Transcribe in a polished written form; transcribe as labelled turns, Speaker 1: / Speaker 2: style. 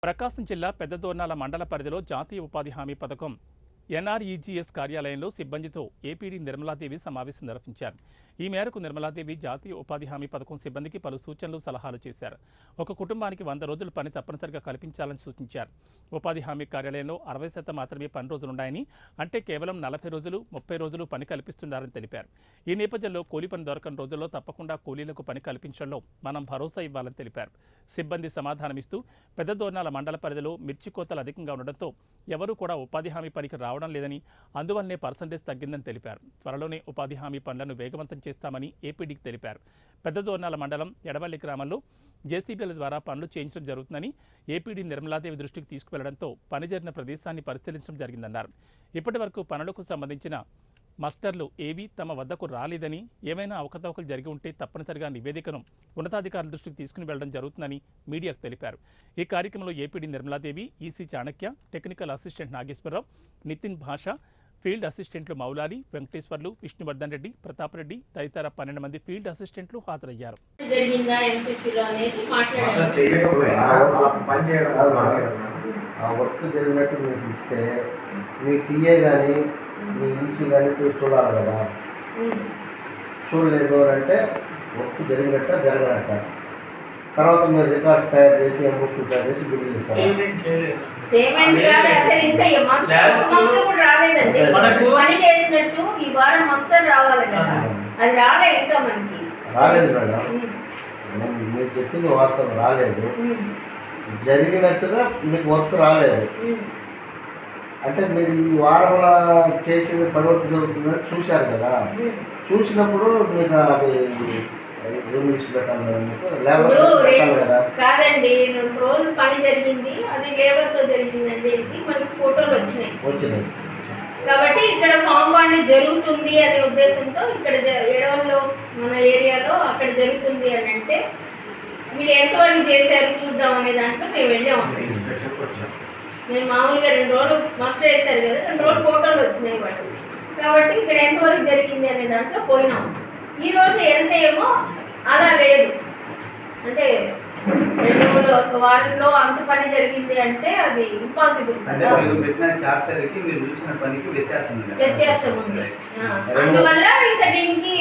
Speaker 1: ప్రకాశం జిల్లా పెద్దదోర్నాల మండల పరిధిలో జాతీయ ఉపాధి హామీ పథకం ఎన్ఆర్ఈజీఎస్ కార్యాలయంలో సిబ్బందితో ఏపీడీ నిర్మలాదేవి సమావేశం నిర్వహించారు. ఈ మేరకు నిర్మలాదేవి జాతీయ ఉపాధి హామీ పథకం సిబ్బందికి పలు సూచనలు, సలహాలు చేశారు. ఒక కుటుంబానికి 100 రోజుల పని తప్పనిసరిగా కల్పించాలని సూచించారు. ఉపాధి హామీ కార్యాలయంలో 60% మాత్రమే పని రోజులున్నాయని, అంటే కేవలం 40 రోజులు, 30 రోజులు పని కల్పిస్తున్నారని తెలిపారు. ఈ నేపథ్యంలో కూలీ పని దొరకని రోజుల్లో తప్పకుండా కూలీలకు పని కల్పించడంలో మనం భరోసా ఇవ్వాలని తెలిపారు. సిబ్బంది సమాధానమిస్తూ పెద్దదోర్నాల మండల పరిధిలో మిర్చి కోతలు అధికంగా ఉండడంతో ఎవరూ కూడా ఉపాధి హామీ పనికి రావడం లేదని, అందువల్లనే పర్సంటేజ్ తగ్గిందని తెలిపారు. త్వరలోనే ఉపాధి హామీ పనులను వేగవంతం చేస్తామని ఏపీడీకి తెలిపారు. పెద్దదోర్నాల మండలం ఎడవల్లి గ్రామంలో జేసీబీల ద్వారా పనులు చేయించడం జరుగుతుందని ఏపీడీ నిర్మలాదేవి దృష్టికి తీసుకువెళ్లడంతో పని జరిగిన ప్రదేశాన్ని పరిశీలించడం జరిగిందన్నారు. ఇప్పటి వరకు పనులకు సంబంధించిన మాస్టర్లు ఏవీ తమ వద్దకు రాలేదని, ఏమైనా అవకతవకలు జరిగి ఉంటే తప్పనిసరిగా నివేదికను ఉన్నతాధికారుల దృష్టికి తీసుకుని వెళ్లడం జరుగుతుందని మీడియాకు తెలిపారు. ఈ కార్యక్రమంలో APD Nirmaladevi, EC Chanakya, technical assistant Nageswararao, Nitin Basha, field అసిస్టెంట్లు మౌలాలి, వెంకటేశ్వర్లు, విష్ణువర్ధన్ రెడ్డి, ప్రతాప్ రెడ్డి తదితర 12 మంది ఫీల్డ్ అసిస్టెంట్లు హాజరయ్యారు.
Speaker 2: వర్క్ జరిగినట్టు మీకు ఇస్తే మీ టీఏ కానీ మీ ఈసీ కానీ చూడాలి కదా. చూడలేదు అంటే వర్క్ జరిగినట్ట జరగనట్ట. తర్వాత మీరు రికార్డ్స్ తయారు చేసి ఎంబుక్లు తయారు చేసి బిల్లులు ఇస్తారు. రాలేదు మేడం, మీరు చెప్పింది వాస్తవం, రాలేదు. జరిగినట్టుగా మీకు వర్క్ రాలేదు అంటే మీరు ఈ వారంలో చేసిన పని వర్క్ జరుగుతుందని చూశారు కదా. చూసినప్పుడు మీకు అది ఏమి పెట్టాలి కదా.
Speaker 3: కాదండి, 2 రోజులు పని జరిగింది, అది లేబర్ తో జరిగింది అనేది మనకి ఫోటోలు వచ్చినాయి. కాబట్టి ఇక్కడ ఫామ్ బాండ్ జరుగుతుంది అనే ఉద్దేశంతో ఇక్కడ ఎడవల్లో మన ఏరియాలో అక్కడ జరుగుతుంది అని అంటే మీరు ఎంతవరకు చేశారు చూద్దాం అనే దాంట్లో మేము వెళ్ళాము. మేము మామూలుగా 2 రోజులు మస్ట్ వేశారు కదా, 2 రోజులు ఫోటోలు వచ్చినాయి వాళ్ళు. కాబట్టి ఇక్కడ ఎంతవరకు జరిగింది అనే దాంట్లో పోయినాము. ఈ రోజు ఎంత ఏమో అలా లేదు, అంటే 2 రోజులు 1 వారంలో అంత పని జరిగింది అంటే అది ఇంపాసిబుల్. వ్యత్యాసం ఉంది. అందువల్ల ఇంకా దీనికి